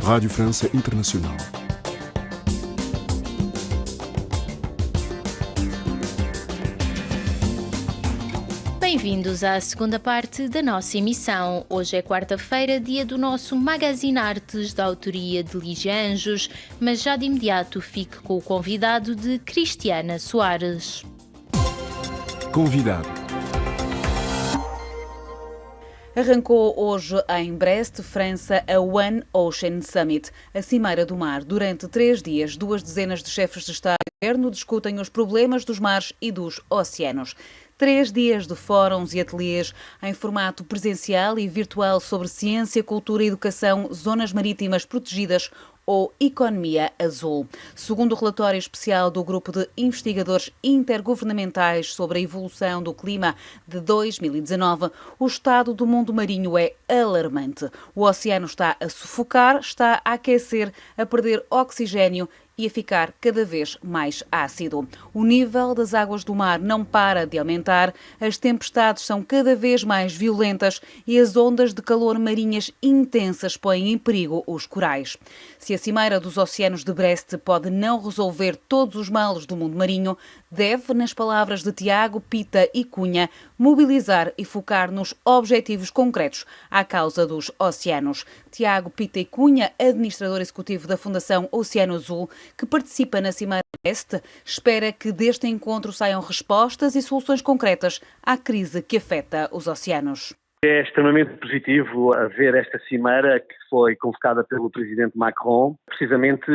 Rádio França Internacional. Bem-vindos à segunda parte da nossa emissão. Hoje é quarta-feira, dia do nosso Magazine Artes da autoria de Lígia Anjos, mas já de imediato fique com o convidado de Cristiana Soares. Convidado. Arrancou hoje em Brest, França, a One Ocean Summit, a Cimeira do Mar. Durante 3 dias, 2 dezenas de chefes de Estado e Governo discutem os problemas dos mares e dos oceanos. 3 dias de fóruns e ateliês em formato presencial e virtual sobre ciência, cultura e educação, zonas marítimas protegidas ou economia azul. Segundo o relatório especial do Grupo de Investigadores Intergovernamentais sobre a Evolução do Clima de 2019, o estado do mundo marinho é alarmante. O oceano está a sufocar, está a aquecer, a perder oxigênio e a ficar cada vez mais ácido. O nível das águas do mar não para de aumentar, as tempestades são cada vez mais violentas e as ondas de calor marinhas intensas põem em perigo os corais. Se a Cimeira dos Oceanos de Brest pode não resolver todos os males do mundo marinho, deve, nas palavras de Tiago Pita e Cunha, mobilizar e focar nos objetivos concretos à causa dos oceanos. Tiago Pita e Cunha, administrador executivo da Fundação Oceano Azul, que participa na Cimeira Brest, espera que deste encontro saiam respostas e soluções concretas à crise que afeta os oceanos. É extremamente positivo haver esta cimeira que foi convocada pelo presidente Macron, precisamente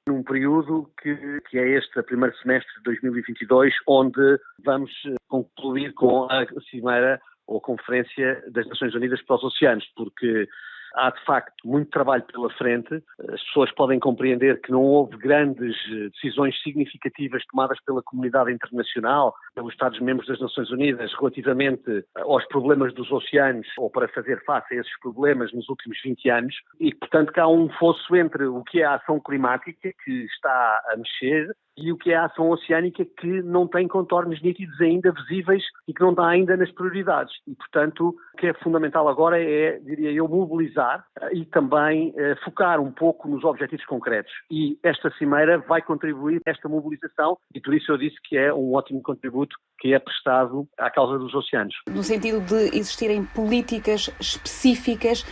num período que é este primeiro semestre de 2022, onde vamos concluir com a cimeira ou a Conferência das Nações Unidas para os Oceanos, porque há, de facto, muito trabalho pela frente. As pessoas podem compreender que não houve grandes decisões significativas tomadas pela comunidade internacional, pelos Estados-membros das Nações Unidas, relativamente aos problemas dos oceanos ou para fazer face a esses problemas nos últimos 20 anos. E, portanto, que há um fosso entre o que é a ação climática, que está a mexer, e o que é a ação oceânica, que não tem contornos nítidos ainda visíveis e que não está ainda nas prioridades. E, portanto, o que é fundamental agora é, diria eu, mobilizar e também focar um pouco nos objetivos concretos. E esta cimeira vai contribuir a esta mobilização e por isso eu disse que é um ótimo contributo que é prestado à causa dos oceanos. No sentido de existirem políticas específicas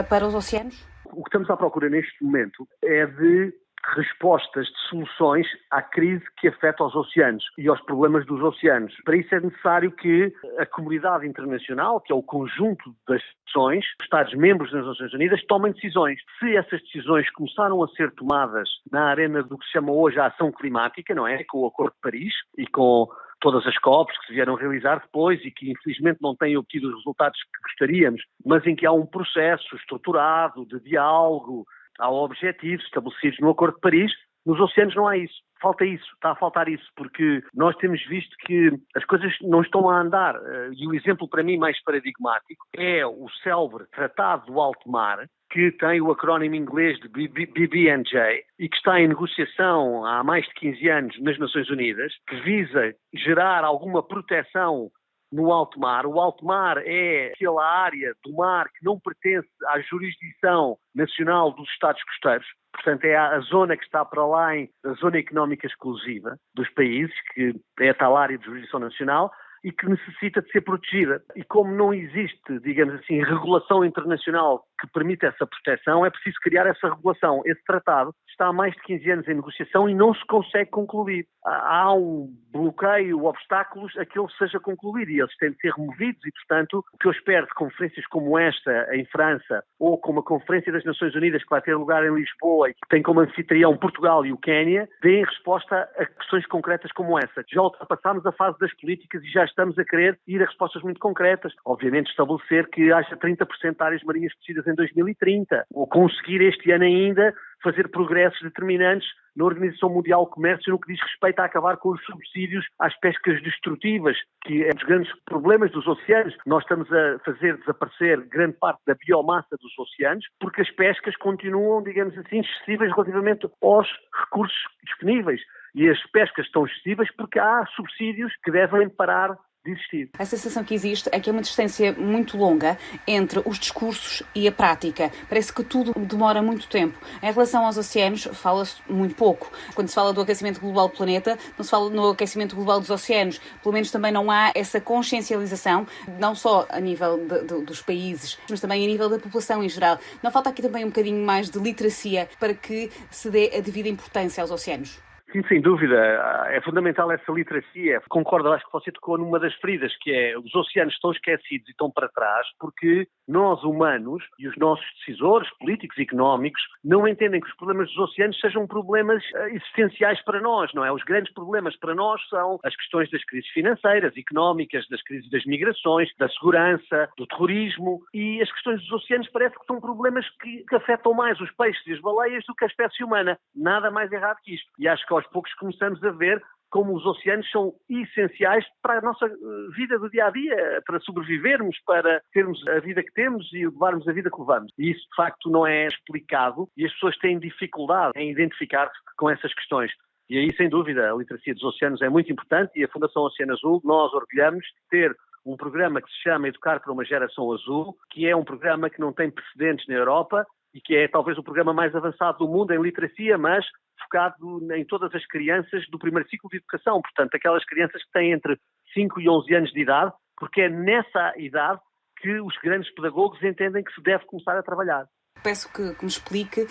para os oceanos? O que estamos à procura neste momento é de respostas, de soluções à crise que afeta os oceanos e aos problemas dos oceanos. Para isso é necessário que a comunidade internacional, que é o conjunto das nações, os Estados-membros das Nações Unidas, tomem decisões. Se essas decisões começaram a ser tomadas na arena do que se chama hoje a ação climática, não é? Com o Acordo de Paris e com todas as COPs que se vieram realizar depois e que infelizmente não têm obtido os resultados que gostaríamos, mas em que há um processo estruturado de diálogo, há objetivos estabelecidos no Acordo de Paris. Nos oceanos não há isso. Falta isso, está a faltar isso, porque nós temos visto que as coisas não estão a andar. E o exemplo para mim mais paradigmático é o célebre Tratado do Alto Mar, que tem o acrónimo inglês de BBNJ e que está em negociação há mais de 15 anos nas Nações Unidas, que visa gerar alguma proteção no alto mar. O alto mar é aquela área do mar que não pertence à jurisdição nacional dos Estados costeiros, portanto é a zona que está para além da zona económica exclusiva dos países, que é a tal área de jurisdição nacional, e que necessita de ser protegida. E como não existe, digamos assim, regulação internacional que permita essa proteção, é preciso criar essa regulação. Esse tratado está há mais de 15 anos em negociação e não se consegue concluir. Há um bloqueio, obstáculos a que ele seja concluído e eles têm de ser removidos e, portanto, o que eu espero de conferências como esta em França ou como a Conferência das Nações Unidas que vai ter lugar em Lisboa e que tem como anfitrião Portugal e o Quénia, deem resposta a questões concretas como essa. Já ultrapassámos a fase das políticas e já estamos a querer ir a respostas muito concretas. Obviamente estabelecer que haja 30% de áreas marinhas protegidas em 2030 ou conseguir este ano ainda fazer progressos determinantes na Organização Mundial do Comércio no que diz respeito a acabar com os subsídios às pescas destrutivas, que é um dos grandes problemas dos oceanos. Nós estamos a fazer desaparecer grande parte da biomassa dos oceanos porque as pescas continuam, digamos assim, excessivas relativamente aos recursos disponíveis. E as pescas estão excessivas porque há subsídios que devem parar de existir. A sensação que existe é que é uma distância muito longa entre os discursos e a prática. Parece que tudo demora muito tempo. Em relação aos oceanos, fala-se muito pouco. Quando se fala do aquecimento global do planeta, não se fala no aquecimento global dos oceanos. Pelo menos também não há essa consciencialização, não só a nível dos países, mas também a nível da população em geral. Não falta aqui também um bocadinho mais de literacia para que se dê a devida importância aos oceanos? Sim, sem dúvida. É fundamental essa literacia. Concordo, acho que você tocou numa das feridas, que é os oceanos estão esquecidos e estão para trás porque nós, humanos, e os nossos decisores políticos e económicos não entendem que os problemas dos oceanos sejam problemas existenciais para nós, não é? Os grandes problemas para nós são as questões das crises financeiras, económicas, das crises das migrações, da segurança, do terrorismo, e as questões dos oceanos parece que são problemas que afetam mais os peixes e as baleias do que a espécie humana. Nada mais errado que isto. E acho que aos poucos começamos a ver como os oceanos são essenciais para a nossa vida do dia-a-dia, para sobrevivermos, para termos a vida que temos e levarmos a vida que levamos. E isso, de facto, não é explicado e as pessoas têm dificuldade em identificar-se com essas questões. E aí, sem dúvida, a literacia dos oceanos é muito importante e a Fundação Oceano Azul, nós orgulhamos de ter um programa que se chama Educar para uma Geração Azul, que é um programa que não tem precedentes na Europa e que é talvez o programa mais avançado do mundo em literacia, mas focado em todas as crianças do primeiro ciclo de educação, portanto, aquelas crianças que têm entre 5 e 11 anos de idade, porque é nessa idade que os grandes pedagogos entendem que se deve começar a trabalhar. Peço que me explique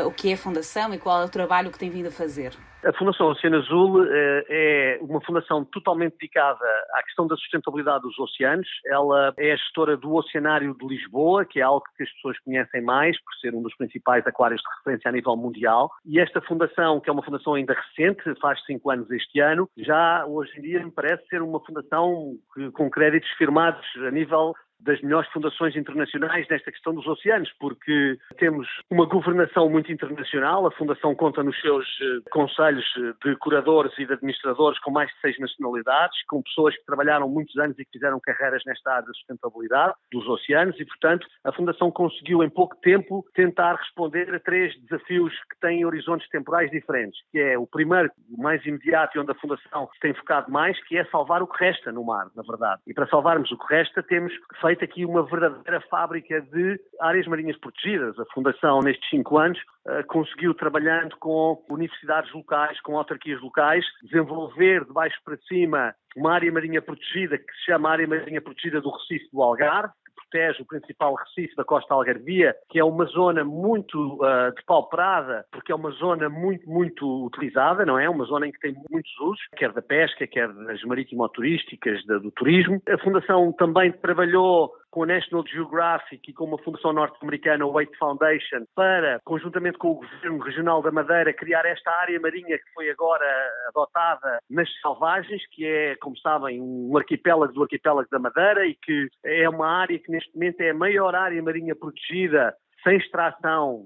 o que é a Fundação e qual é o trabalho que tem vindo a fazer. A Fundação Oceano Azul é uma fundação totalmente dedicada à questão da sustentabilidade dos oceanos. Ela é a gestora do Oceanário de Lisboa, que é algo que as pessoas conhecem mais, por ser um dos principais aquários de referência a nível mundial. E esta fundação, que é uma fundação ainda recente, faz 5 anos este ano, já hoje em dia me parece ser uma fundação com créditos firmados a nível das melhores fundações internacionais nesta questão dos oceanos, porque temos uma governação muito internacional. A Fundação conta nos seus conselhos de curadores e de administradores com mais de 6 nacionalidades, com pessoas que trabalharam muitos anos e que fizeram carreiras nesta área da sustentabilidade dos oceanos e, portanto, a Fundação conseguiu em pouco tempo tentar responder a 3 desafios que têm horizontes temporais diferentes, que é o primeiro, o mais imediato e onde a Fundação se tem focado mais, que é salvar o que resta no mar, na verdade. E para salvarmos o que resta temos feito aqui uma verdadeira fábrica de áreas marinhas protegidas. A Fundação, nestes 5 anos, conseguiu, trabalhando com universidades locais, com autarquias locais, desenvolver de baixo para cima uma área marinha protegida que se chama Área Marinha Protegida do Recife do Algarve, protege o principal recife da costa algarvia, que é uma zona muito depauperada, porque é uma zona muito utilizada, não é? Uma zona em que tem muitos usos, quer da pesca, quer das marítimo-turísticas, do turismo. A Fundação também trabalhou com a National Geographic e com uma fundação norte-americana, o Waite Foundation, para, conjuntamente com o Governo Regional da Madeira, criar esta área marinha que foi agora adotada nas Selvagens, que é, como sabem, um arquipélago do arquipélago da Madeira e que é uma área que neste momento é a maior área marinha protegida, sem extração,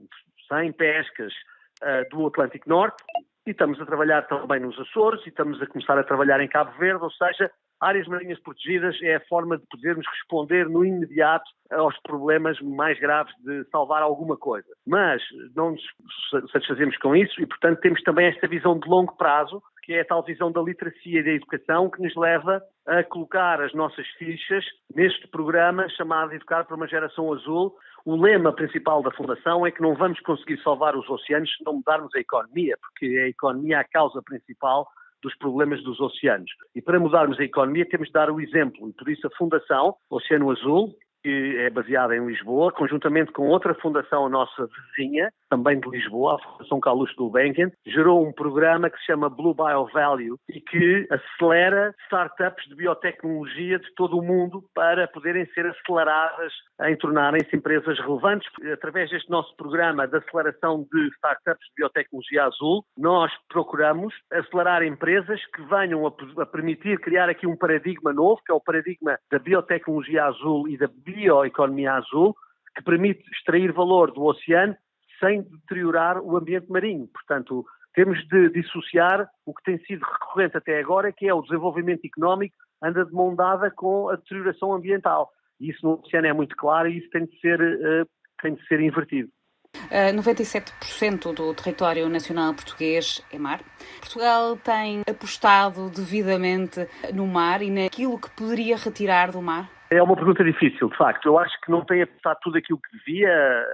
sem pescas, do Atlântico Norte. E estamos a trabalhar também nos Açores e estamos a começar a trabalhar em Cabo Verde, ou seja, áreas marinhas protegidas é a forma de podermos responder no imediato aos problemas mais graves de salvar alguma coisa. Mas não nos satisfazemos com isso e, portanto, temos também esta visão de longo prazo, que é a tal visão da literacia e da educação que nos leva a colocar as nossas fichas neste programa chamado Educar para uma Geração Azul. O lema principal da Fundação é que não vamos conseguir salvar os oceanos se não mudarmos a economia, porque a economia é a causa principal dos problemas dos oceanos. E para mudarmos a economia temos de dar o exemplo. E por isso a Fundação Oceano Azul, que é baseada em Lisboa, conjuntamente com outra fundação nossa vizinha, também de Lisboa, a Fundação Carlos Gulbenkian, gerou um programa que se chama Blue Bio Value e que acelera startups de biotecnologia de todo o mundo para poderem ser aceleradas em tornarem-se empresas relevantes. Através deste nosso programa de aceleração de startups de biotecnologia azul, nós procuramos acelerar empresas que venham a permitir criar aqui um paradigma novo, que é o paradigma da biotecnologia azul e da bioeconomia azul, que permite extrair valor do oceano sem deteriorar o ambiente marinho. Portanto, temos de dissociar o que tem sido recorrente até agora, que é o desenvolvimento económico anda de mão dada com a deterioração ambiental. E isso no oceano é muito claro e isso tem de ser invertido. 97% do território nacional português é mar. Portugal tem apostado devidamente no mar e naquilo que poderia retirar do mar? É uma pergunta difícil, de facto. Eu acho que não tem apostado tudo aquilo que devia.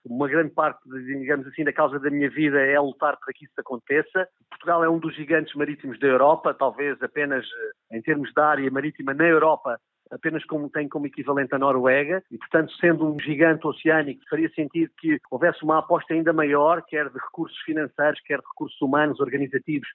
Uma grande parte, digamos assim, da causa da minha vida é lutar para que isso aconteça. Portugal é um dos gigantes marítimos da Europa, talvez apenas em termos de área marítima na Europa, apenas tem como equivalente a Noruega, e portanto, sendo um gigante oceânico, faria sentido que houvesse uma aposta ainda maior, quer de recursos financeiros, quer de recursos humanos, organizativos,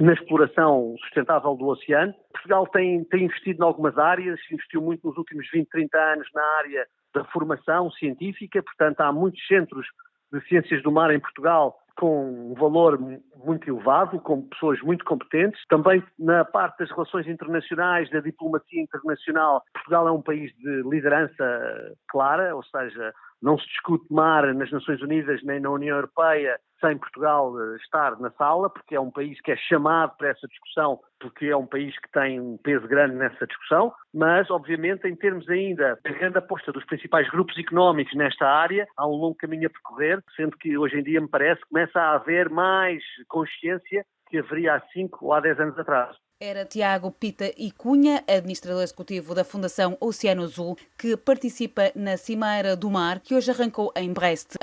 na exploração sustentável do oceano. Portugal tem investido em algumas áreas, investiu muito nos últimos 20, 30 anos na área da formação científica, portanto há muitos centros de ciências do mar em Portugal com um valor muito elevado, com pessoas muito competentes. Também na parte das relações internacionais, da diplomacia internacional, Portugal é um país de liderança clara, ou seja, não se discute mar nas Nações Unidas nem na União Europeia sem Portugal estar na sala, porque é um país que é chamado para essa discussão, porque é um país que tem um peso grande nessa discussão, mas, obviamente, em termos ainda da grande aposta dos principais grupos económicos nesta área, há um longo caminho a percorrer, sendo que hoje em dia, me parece, começa a haver mais consciência que haveria há 5 ou há 10 anos atrás. Era Tiago Pita e Cunha, administrador executivo da Fundação Oceano Azul, que participa na Cimeira do Mar, que hoje arrancou em Brest,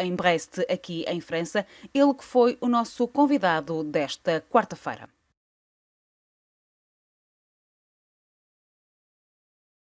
aqui em França. Ele que foi o nosso convidado desta quarta-feira.